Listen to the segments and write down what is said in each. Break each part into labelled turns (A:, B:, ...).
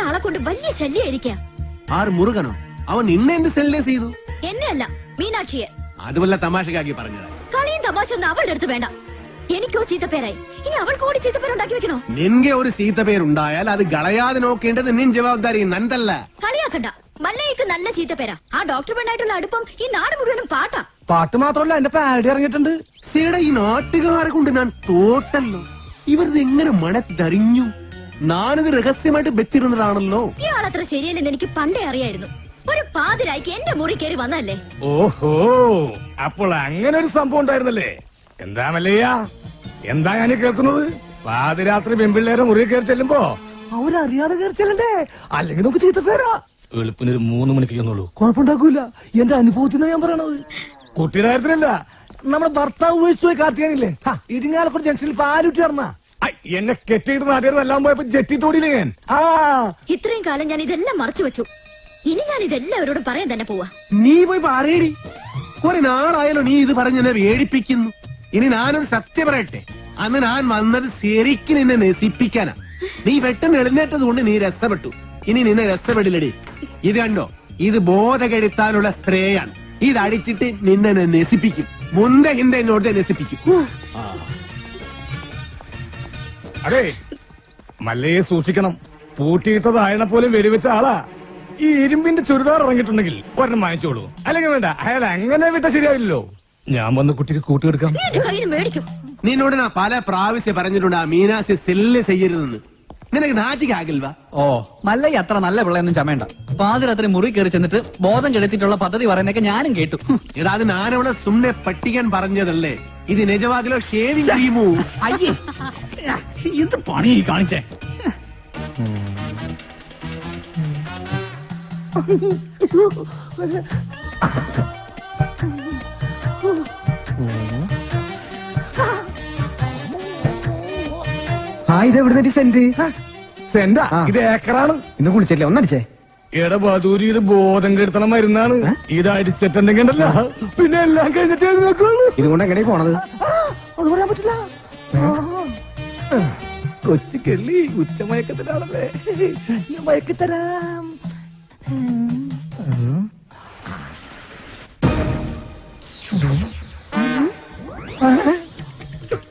A: ആളെ കൊണ്ട് വലിയ ശല്യായിരിക്കാം.
B: ആറ് മുറുകനോ? അവൻ നിന്നെ എന്ത് സെല്ലേ ചെയ്തു?
A: എന്നെ അല്ല, മീനാക്ഷിയെ.
B: അത് വല്ല തമാശക്കാക്കി പറഞ്ഞതാ.
A: കളിയും തമാശ ഒന്നും അവളുടെ അടുത്ത് വേണ്ട. എനിക്കോ ചീത്തപ്പേരായി, ഇനി അവൾക്ക് കൂടി ചീത്തപ്പേരുണ്ടാക്കി വെക്കണോ?
B: നിന്റെ ഒരു ചീത്തപ്പേരുണ്ടായാൽ അത് കളയാതെ നോക്കേണ്ടത് നിൻ ജവാബ്ദാരി നന്തല്ല.
A: കളിയാക്കണ്ട. മല്ലയ്ക്ക് നല്ല ചീത്തപ്പേരാ. ആ ഡോക്ടർ പെണ്ണായിട്ടുള്ള അടുപ്പം ഈ നാട് മുഴുവനും പാട്ടാ.
C: പാട്ട് മാത്രമല്ല, എന്റെ പാരഡി ഇറങ്ങിയിട്ടുണ്ട്.
B: സീടെ ഈ നാട്ടുകാരെ കൊണ്ട് ഞാൻ തോട്ടല്ലോ. ഇവരിത് എങ്ങനെ മണത്തറിഞ്ഞു? ഞാനത് രഹസ്യമായിട്ട് വെച്ചിരുന്നതാണല്ലോ.
A: ഇയാളത്ര ശരിയല്ലെന്ന് എനിക്ക് പണ്ടേ അറിയായിരുന്നു. ഒരു പാതിരായിക്ക് എന്റെ മുറി കയറി വന്നല്ലേ.
C: ഓഹോ, അപ്പോൾ അങ്ങനെ ഒരു സംഭവം ഉണ്ടായിരുന്നല്ലേ? എന്താ മല്ലയ്യ, എന്താ ഞാൻ കേൾക്കുന്നത്? പാതിരാത്രി പെൺപിള്ളേരെ മുറി കയറി ചെല്ലുമ്പോ അവരറിയാതെ കയറി ചെല്ലണ്ടേ? അല്ലെങ്കിൽ നമുക്ക് ചീത്തപ്പേരാ. എളുപ്പിനൊരു 3 മണിക്ക് ചെന്നുള്ളൂ, കുഴപ്പമുണ്ടാക്കൂല. എന്റെ അനുഭവത്തിനാ ഞാൻ പറയണത്. കുട്ടിയുടെ കാര്യത്തിലല്ല, നമ്മുടെ ഭർത്താവ് ഉപയോഗിച്ചു പോയി കാർത്തിയാനില്ലേ, ഇരിങ്ങാലക്കുട ജംഗ്ഷനിൽ പാലുറ്റി നടന്ന എന്നെ കെട്ടിയിട്ട് നാട്ടുകാർ എല്ലാം പോയപ്പോ ജെറ്റി തോടിയില്ലേ ഞാൻ.
A: ഇത്രയും കാലം ഞാൻ ഇതെല്ലാം മറച്ചു വെച്ചു. ഇനി ഞാൻ ഇതെല്ലാവരോടും പറയാൻ തന്നെ പോവാ.
B: നീ പോയി പറയടി. കുറെ നാളായാലോ നീ ഇത് പറഞ്ഞെന്നെ വേടിപ്പിക്കുന്നു. ഇനി ഞാനൊരു സത്യം പറയട്ടെ. അന്ന് ഞാൻ വന്നത് ശരിക്കും നിന്നെ നശിപ്പിക്കാനാ. നീ പെട്ടെന്ന് എഴുന്നേറ്റത് കൊണ്ട് നീ രസപ്പെട്ടു. ഇനി നിന്നെ രസപ്പെടില്ലടി. ഇത് കണ്ടോ, ഇത് ബോധകെടുത്താനുള്ള സ്പ്രേയാണ്. ഇത് അടിച്ചിട്ട് നിന്നെ നശിപ്പിക്കും. മുന്ത ഹിന്ദ എന്നോട് നശിപ്പിക്കും.
C: അതെ, മല്ലയെ സൂക്ഷിക്കണം. പൂട്ടിയിട്ടതായനെ പോലും വെടിവെച്ച ആളാ. ഈ ഇരുമ്പിന്റെ ചുരിദാർ ഇറങ്ങിയിട്ടുണ്ടെങ്കിൽ ഒരെണ്ണം വാങ്ങിച്ചോളൂ. അല്ലെങ്കിൽ വേണ്ട, അയാൾ അങ്ങനെ വിട്ട ശരിയാവില്ലല്ലോ. ഞാൻ വന്ന് കുട്ടിക്ക് കൂട്ടിയെടുക്കാം.
B: നിന്നോട് ഞാൻ പല പ്രാവശ്യം പറഞ്ഞിട്ടുണ്ട് ആ മീനാസി സെല്ല് ചെയ്യരുതെന്ന്. നിനക്ക് നാച്ചിക്കാകിൽവാ?
D: ഓ, മല്ലയ്യ അത്ര നല്ല പിള്ളയൊന്നും ചമയണ്ട. പാതിരാത്രി മുറി കയറി ചെന്നിട്ട് ബോധം കെടുത്തിട്ടുള്ള പദ്ധതി പറയുന്നൊക്കെ ഞാനും കേട്ടു.
B: എടാ, അത് ഞാനവിടെ സുമ്നെ പട്ടിക്കാൻ പറഞ്ഞതല്ലേ. ഇത് നിജവാകിലോ ഷേവിംഗ് ക്രീമോ?
D: അയ്യേ, എന്ത് പണി കാണിച്ചേ.
C: ഇതെവിടെ സെന്റ്? സെന്റാ? ഇത് ഏക്കറാണ്.
D: ഇന്ന് കുളിച്ചല്ലേ, ഒന്നടിച്ചേ.
C: എടബാദൂരി, ഇത് ബോധം കെടുത്തണം മരുന്നാണ്. ഇത് അടിച്ചിട്ടുണ്ടെങ്കിൽ ഉണ്ടല്ലോ, പിന്നെ എല്ലാം കഴിഞ്ഞിട്ട് നോക്കുള്ളൂ.
D: ഇതുകൊണ്ട് എങ്ങനെയാ പോണത്?
C: അത് പറയാൻ പറ്റില്ല. കൊച്ചു കെള്ളി ഉച്ചമയക്കത്തിലാണല്ലേ, ഞാൻ മയക്കിത്തരാം.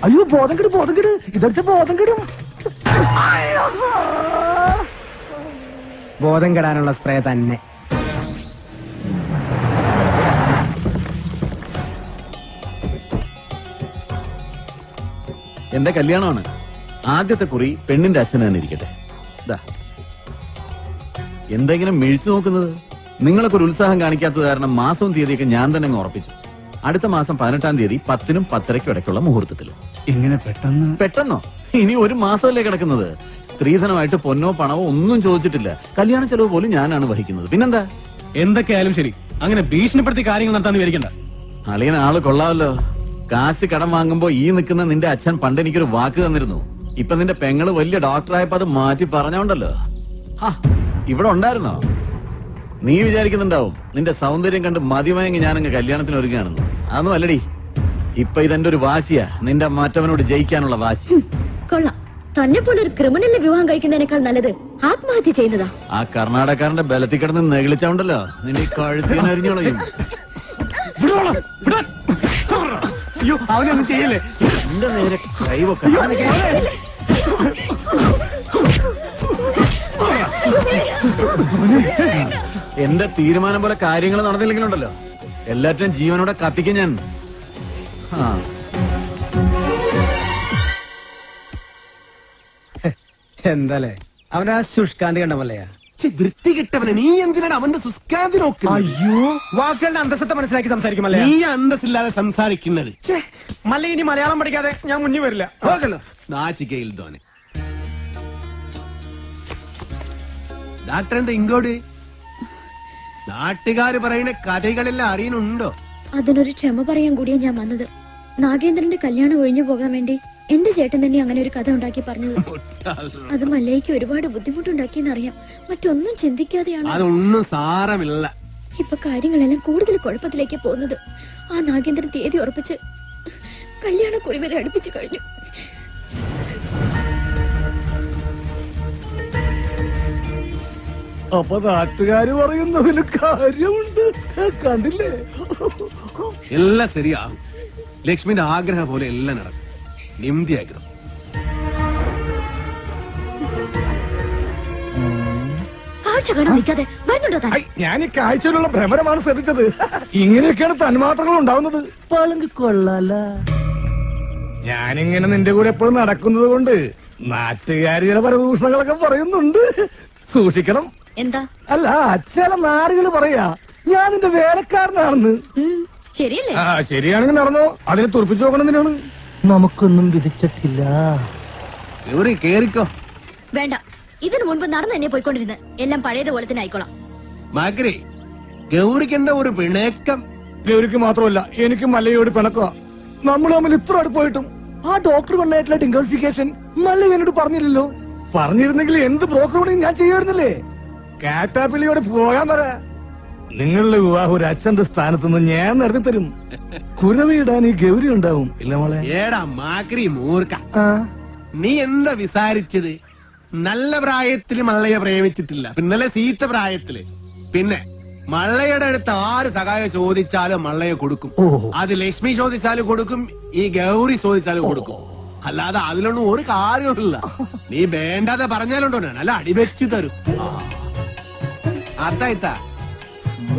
C: അയ്യോ, ബോധം കെടും, ബോധം കെട്. ഇതടിച്ച ബോധം കെടും.
D: ബോധം കെടാനുള്ള സ്പ്രേ തന്നെ.
E: എന്റെ കല്യാണമാണ്. ആദ്യത്തെ കുറി പെണ്ണിന്റെ അച്ഛൻ തന്നെ ഇരിക്കട്ടെ. എന്തെങ്കിലും മിഴിച്ചു നോക്കുന്നത്? നിങ്ങളൊക്കെ ഒരു ഉത്സാഹം കാണിക്കാത്തത് കാരണം മാസവും തീയതിയൊക്കെ ഞാൻ തന്നെ അങ്ങ് ഉറപ്പിച്ചു. അടുത്ത മാസം 18-ാം തീയതി 10-നും 10:30-ക്കും ഇടയ്ക്കുള്ള മുഹൂർത്തത്തിൽ.
D: ഇങ്ങനെ
E: പെട്ടെന്നോ? ഇനി ഒരു മാസമല്ലേ കിടക്കുന്നത്. സ്ത്രീധനമായിട്ട് പൊന്നോ പണവോ ഒന്നും ചോദിച്ചിട്ടില്ല. കല്യാണ ചെലവ് പോലും ഞാനാണ് വഹിക്കുന്നത്. പിന്നെന്താ?
D: എന്തൊക്കെയായാലും ശരി, അങ്ങനെ ഭീഷണിപ്പെടുത്തി കാര്യങ്ങൾ നടത്താൻ വിചാരിക്കണ്ട.
E: അളിയൻ ആള് കൊള്ളാമല്ലോ. കാശ് കടം വാങ്ങുമ്പോ ഈ നിൽക്കുന്ന നിന്റെ അച്ഛൻ പണ്ട് എനിക്കൊരു വാക്ക് തന്നിരുന്നു. ഇപ്പൊ നിന്റെ പെങ്ങള് വലിയ ഡോക്ടറായപ്പോ അത് മാറ്റി പറഞ്ഞോണ്ടല്ലോ. ഇവിടെ ഉണ്ടായിരുന്നോ? നീ വിചാരിക്കുന്നുണ്ടാവും നിന്റെ സൗന്ദര്യം കണ്ട് മതിമയങ്ങി ഞാനങ്ങ് കല്യാണത്തിന് ഒരുങ്ങാണെന്ന്. അതൊന്നും അല്ലടി. ഇപ്പൊ ഇതെന്റെ ഒരു വാശിയാ, നിന്റെ മറ്റവനോട് ജയിക്കാനുള്ള വാശി.
A: കൊള്ളാം. തന്നെ പോലെ ഒരു ക്രിമിനലിനെ വിവാഹം കഴിക്കുന്നതിനേക്കാൾ നല്ലത് ആത്മഹത്യ ചെയ്യുന്നതാ.
E: ആ കർണാടകക്കാരന്റെ ബലത്തിൽ കിടന്ന് നെഗളിച്ചോണ്ടല്ലോ നിന്റെ കഴുത്തിന് അരിഞ്ഞോളയും.
D: അയ്യോ, അവനൊന്നും ചെയ്യല്ലേ.
E: എന്റെ നേരെ കൈവൊക്കെ. എന്റെ തീരുമാനം പോലെ കാര്യങ്ങൾ നടന്നില്ലെങ്കിലുണ്ടല്ലോ എല്ലാറ്റിനും ജീവനോടെ കത്തിക്കും ഞാൻ.
D: എന്താലേ അവനാ ശുഷ്കാന്തി കണ്ടമല്ലയാ.
B: വൃത്തി കിട്ടവനെ നീ എന്തിനാണ് അവന്റെ സുസ്കാന്തി നോക്കുക?
D: അയ്യോ, വാക്കുകളുടെ അന്തസ്സത്തെ മനസ്സിലാക്കി സംസാരിക്കുമല്ലേ.
B: നീ അന്തസ്സില്ലാതെ സംസാരിക്കുന്നത്.
D: മല്ല, ഇനി മലയാളം പഠിക്കാതെ ഞാൻ മുന്നിൽ വരില്ല.
B: നാച്ചിക്കയിൽ തോനെ ഡാക്ടർ എന്താ ഇങ്ങോട്ട്? നാട്ടുകാര് പറയുന്ന കഥകളെല്ലാം അറിയുന്നുണ്ടോ?
A: അതിനൊരു ക്ഷമ പറയാൻ കൂടിയാ ഞാൻ വന്നത്. നാഗേന്ദ്രന്റെ കല്യാണം ഒഴിഞ്ഞു പോകാൻ വേണ്ടി എന്റെ ചേട്ടൻ തന്നെ അങ്ങനെ ഒരു കഥ ഉണ്ടാക്കി പറഞ്ഞത്. അത് മല്ലയ്ക്ക് ഒരുപാട് ബുദ്ധിമുട്ടുണ്ടാക്കിയെന്നറിയാം. മറ്റൊന്നും ചിന്തിക്കാതെയാണ്.
B: അതൊന്നും സാരമില്ല.
A: ഇപ്പൊ കാര്യങ്ങളെല്ലാം കൂടുതൽ കുഴപ്പത്തിലേക്ക് പോകുന്നത്. ആ നാഗേന്ദ്രൻ തീയതി ഉറപ്പിച്ച് കല്യാണക്കുറി വരെ അടുപ്പിച്ചു കഴിഞ്ഞു.
C: അപ്പൊ നാട്ടുകാര് പറയുന്നതിന് കാര്യമുണ്ട്. കണ്ടില്ലേ?
B: എല്ലാം ശരിയാകും. ലക്ഷ്മിന്റെ ആഗ്രഹം പോലെ എല്ലാം നടക്കും. നിംതി ആഗ്രഹം.
A: കാഴ്ച കാണാൻ നിൽക്കാതെ വരുന്നുണ്ടോ താൻ?
C: ഞാൻ ഈ കാഴ്ചയിലുള്ള ഭ്രമരമാണ് ശ്രദ്ധിച്ചത്. ഇങ്ങനെയൊക്കെയാണ് തന്മാത്രകൾ ഉണ്ടാവുന്നത്. പളുങ്ക് കൊള്ളാല. ഞാനിങ്ങനെ നിന്റെ കൂടെ എപ്പോഴും നടക്കുന്നത് കൊണ്ട് നാട്ടുകാര് ചില പരദൂഷണങ്ങളൊക്കെ പറയുന്നുണ്ട്. സൂക്ഷിക്കണം.
A: എന്താ?
C: അല്ല, ചില നാടുകൾ പറയാ ഞാൻ നിന്റെ വേലക്കാരനാണെന്ന്.
A: ശരിയല്ലേ?
C: ശരിയാണെങ്കിൽ നടന്നോ. അതിനെ തുറപ്പിച്ചു നോക്കണം. എന്തിനാണ്? നമുക്കൊന്നും വിധിച്ചിട്ടില്ല.
B: കേറിക്കോ.
A: വേണ്ട, ഇതിനു മുൻപ് നടന്നു തന്നെ പോയിക്കൊണ്ടിരുന്ന് എല്ലാം പഴയതുപോലെ തന്നെ ആയിക്കോളാം.
B: മാക്രി, ഗൗരിക്കെന്ത ഒരു പിണക്കം?
C: ഗൗരിക്ക് മാത്രമല്ല, എനിക്ക് മല്ലയോട് പിണക്കുക. നമ്മൾ തമ്മിൽ ഇത്ര അടുപ്പായിട്ടും ആ ഡോക്ടർ കൊണ്ടായിട്ടുള്ള ഡിംഗോഫിക്കേഷൻ മല്ല എന്നോട് പറഞ്ഞില്ലല്ലോ. പറഞ്ഞിരുന്നെങ്കിൽ എന്ത് ബ്രോക്കർ പണിയും ഞാൻ ചെയ്യാറുന്നില്ലേ. കാറ്റാപ്പിള്ളിയോട് പോകാൻ പറ. നിങ്ങളുടെ വിവാഹം ഒരു അച്ഛന്റെ സ്ഥാനത്തുനിന്ന് ഞാൻ നടത്തി തരും. കുരവിടാൻ ഈ ഗൗരി ഉണ്ടാവും. ഇല്ല മോളെ?
B: ഏടാ മാക്രി മൂർക്ക, നീ എന്താ വിസാരിച്ചത്? നല്ല പ്രായത്തില് മള്ളയെ പ്രേമിച്ചിട്ടില്ല, പിന്നലെ സീത്ത പ്രായത്തില്. പിന്നെ മള്ളയുടെ അടുത്ത് ആര് സഹായം ചോദിച്ചാലും മള്ളയെ കൊടുക്കും. അത് ലക്ഷ്മി ചോദിച്ചാലും കൊടുക്കും, ഈ ഗൗരി ചോദിച്ചാലും കൊടുക്കും. അല്ലാതെ അതിലൊന്നും ഒരു കാര്യമില്ല. നീ വേണ്ടാതെ പറഞ്ഞാലുണ്ടോ അല്ല അടിവെച്ചു തരും. അത്തായിത്ത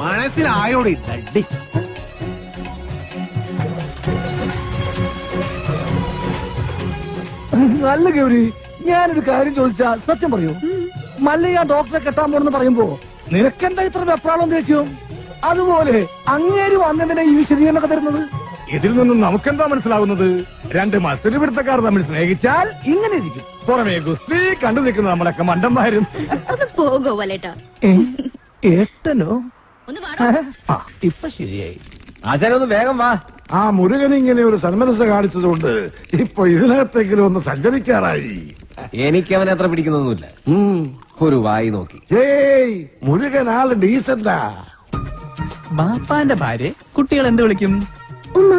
B: മനസ്സിലായോടി തട്ടി.
C: നല്ല ഗൗരി, ഞാനൊരു കാര്യം ചോദിച്ചാ സത്യം പറയൂ. മല്ലയ്യ ഡോക്ടറെ കെട്ടാൻ പോണെന്ന് പറയുമ്പോ നിനക്കെന്താ ഇത്ര വെപ്രാളം തേച്ചു? അതുപോലെ അങ്ങേര് വന്നതിനെ ഈ വിശദീകരണമൊക്കെ തരുന്നത്. ഇതിൽ നിന്നും നമുക്കെന്താ മനസ്സിലാവുന്നത്? രണ്ട് മത്സര പിടുത്തക്കാർ തമ്മിൽ സ്നേഹിച്ചാൽ ഇങ്ങനെ ഇരിക്കും. പുറമേ ഗുസ്തി കണ്ടു നിൽക്കുന്ന നമ്മളൊക്കെ മണ്ടന്മാരും.
A: ഒന്ന് പോകോ വലേട്ടാ.
C: ഏട്ടനോ? ഇപ്പൊ ശരിയായി. ആശാനൊന്ന് വേഗം വാ.
F: ആ മുരുകൻ ഇങ്ങനെ ഒരു സന്മനസ് കാണിച്ചതുകൊണ്ട് ഇപ്പൊ ഇതിനകത്തെങ്കിലും ഒന്ന് സഞ്ചരിക്കാറായി.
B: എനിക്ക് അവനെ അത്ര പിടിക്കുന്നൊന്നുമില്ല. ഒരു വായി നോക്കി.
F: ഏയ്, മുരുകൻ ആള് ഡീസന്റാ.
D: ബാപ്പാന്റെ ഭാര്യ കുട്ടികൾ എന്ത് വിളിക്കും?
A: ഉമ്മ.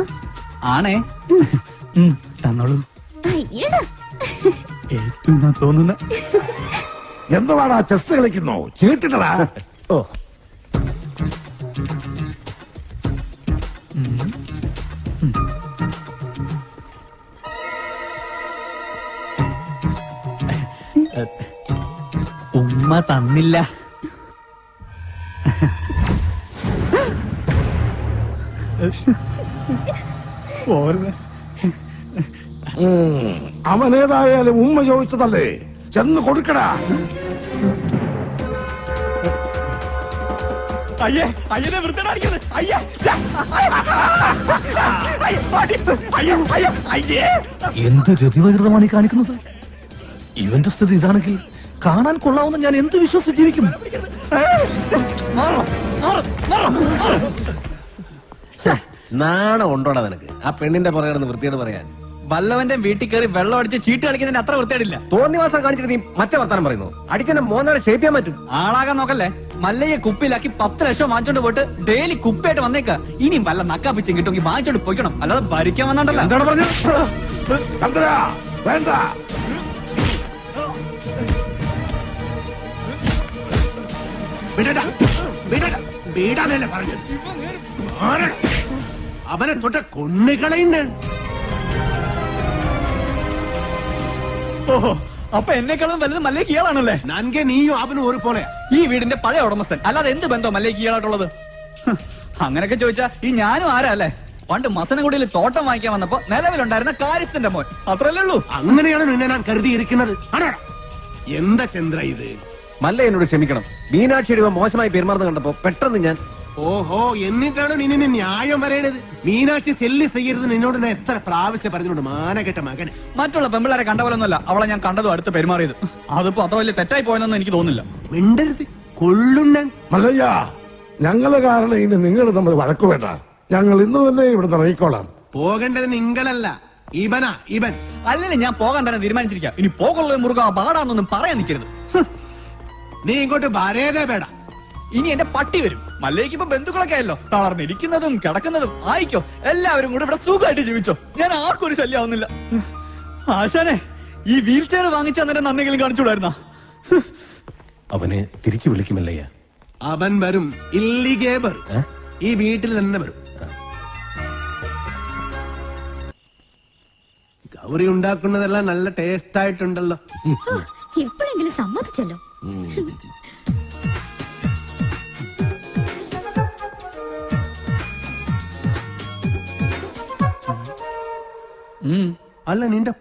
D: ആണേ. തന്നോളൂ.
A: അയ്യടാ.
D: ഏറ്റവും തോന്നുന്ന
F: എന്തുവാടാ ചെസ് കളിക്കുന്നോ? ചീട്ടിട്ടടാ.
C: ഓ,
D: ഉമ്മ തന്നില്ല.
F: അവനേതായാലും ഉമ്മ ചോദിച്ചതല്ലേ, ചെന്ന് കൊടുക്കടാ.
D: അയ്യേ, അയ്യനെ വൃത്തിയാക്കുന്നത്. അയ്യേ,
C: എന്ത് രതിവകൃതമാണ് ഈ കാണിക്കുന്നത്? ഇവന്റെ സ്ഥിതി ഇതാണെങ്കിൽ കാണാൻ കൊള്ളാവുന്ന ഞാൻ എന്ത് വിശ്വസിച്ച് ജീവിക്കും?
B: നാണം ഉണ്ടോടാ നിനക്ക്? ആ പെണ്ണിന്റെ പുറകെ വൃത്തിയോട് പറയാൻ.
D: വല്ലവന്റെ വീട്ടിൽ കയറി വെള്ളം അടിച്ച് ചീട്ട് കളിക്കുന്നതിന് അത്ര വൃത്തിയായിട്ടില്ല.
B: തോന്നിവാസം കാണിച്ചിട്ട് നീ മറ്റേ വർത്താനം പറയുന്നു. അടിച്ചെന്നെ മോനാളെ ഷേപ്പ് ചെയ്യാൻ പറ്റും.
D: ആളാകാൻ നോക്കല്ലേ. മല്ലയെ കുപ്പിയിലാക്കി 10 ലക്ഷം വാങ്ങിച്ചോണ്ട് പോയിട്ട് ഡെയിലി കുപ്പിയായിട്ട് വന്നേക്ക. ഇനിയും വല്ല നക്കാപ്പിച്ചും കിട്ടുമെങ്കിൽ വാങ്ങിച്ചോണ്ട് പോയിക്കണം. അല്ലാതെ ഭരിക്കാൻ വന്നോണ്ടല്ലോ.
F: എന്താണ് പറഞ്ഞത്? ചന്ദ്ര, വേണ്ട.
B: വീടാനല്ലേ പറഞ്ഞത്? അവനെ തൊട്ട കൊണ്ണുകളയുണ്ട്.
D: ഓഹോ, അപ്പൊ എന്നെക്കാളും വലുത് മല്ലയ്ക്ക് ഇയാളാണല്ലേ?
B: നൻകെ നീയും അവനും ഒരു പോലെ.
D: ഈ വീടിന്റെ പഴയ ഉടമസ്ഥൻ. അല്ലാതെ എന്ത് ബന്ധം മല്ലയ്ക്ക് ഇയാളായിട്ടുള്ളത്? അങ്ങനെയൊക്കെ ചോദിച്ചാ ഈ ഞാനും ആരാ അല്ലേ? പണ്ട് മസനഗുഡിയിൽ തോട്ടം വാങ്ങിക്കാൻ വന്നപ്പോ നിലവിലുണ്ടായിരുന്ന കാര്യസ്ഥന്റെ മോൻ. അത്രല്ലേ ഉള്ളൂ.
B: അങ്ങനെയാണ് നിന്നെ ഞാൻ കരുതിയിരിക്കുന്നത്. എന്താ ചന്ദ്ര ഇത്?
G: മല്ല എന്നോട് ക്ഷമിക്കണം. മീനാക്ഷി രൂപ മോശമായി പെരുമാറുന്ന കണ്ടപ്പോ പെട്ടെന്ന് ഞാൻ.
B: ഓഹോ, എന്നിട്ടാണ് നീ നിന്നെ ന്യായം പറയണത്? മീനാക്ഷി സെല്ലി ചെയ്യരുത് നിന്നോട് ഞാൻ എത്ര പ്രാവശ്യം പറഞ്ഞിട്ടുണ്ട്. മാനകെട്ട മകൻ.
D: മറ്റുള്ള പെമ്പിളരെ കണ്ട പോലൊന്നുമല്ല അവളെ ഞാൻ കണ്ടതും അടുത്ത് പെരുമാറിയത്. അതിപ്പോ അത്ര വലിയ തെറ്റായി പോയെന്നൊന്നും എനിക്ക് തോന്നുന്നില്ല.
B: മിണ്ടരുത്, കൊള്ളുണ്ണൻ.
F: മല്ലയ്യ, ഞങ്ങള് കാരണം ഇനി നിങ്ങൾ തമ്മിൽ വഴക്കു വേണ്ട. ഞങ്ങൾ ഇന്ന് തന്നെ ഇവിടെ ഇറങ്ങിക്കോളാം.
B: പോകേണ്ടത് നിങ്ങളല്ല, ഇവനാ. ഇവൻ
D: അല്ലെങ്കിൽ ഞാൻ പോകാൻ തന്നെ തീരുമാനിച്ചിരിക്കാം. ഇനി പോകുള്ള മുറുക പാടാന്നൊന്നും പറയാൻ നിൽക്കരുത്.
B: നീ ഇങ്ങോട്ട് വരേതേ വേട.
D: ഇനി എന്റെ പട്ടി വരും. മല്ലേക്ക് ഇപ്പൊ ബന്ധുക്കളൊക്കെ ആയല്ലോ. തളർന്നിരിക്കുന്നതും കിടക്കുന്നതും ആയിക്കോ. എല്ലാവരും കൂടെ ഇവിടെ സുഖമായിട്ട് ജീവിച്ചോ. ഞാൻ ആർക്കും ഒരു ശല്യമാവുന്നില്ല. ആശാനെ, ഈ വീൽ ചെയർ വാങ്ങിച്ച അന്നേരം നന്നെങ്കിലും കാണിച്ചുകൂടായിരുന്ന?
G: അവനെ തിരിച്ചു വിളിക്കുമല്ലയ്യ.
B: അവൻ വരും, ഇല്ലിഗേ വരും. ഈ വീട്ടിൽ തന്നെ വരും. ഗൗരി ഉണ്ടാക്കുന്നതെല്ലാം നല്ല ടേസ്റ്റ് ആയിട്ടുണ്ടല്ലോ.
A: ഇപ്പോഴെങ്കിലും സമ്മതിച്ചല്ലോ.
B: അല്ല നിന്റെ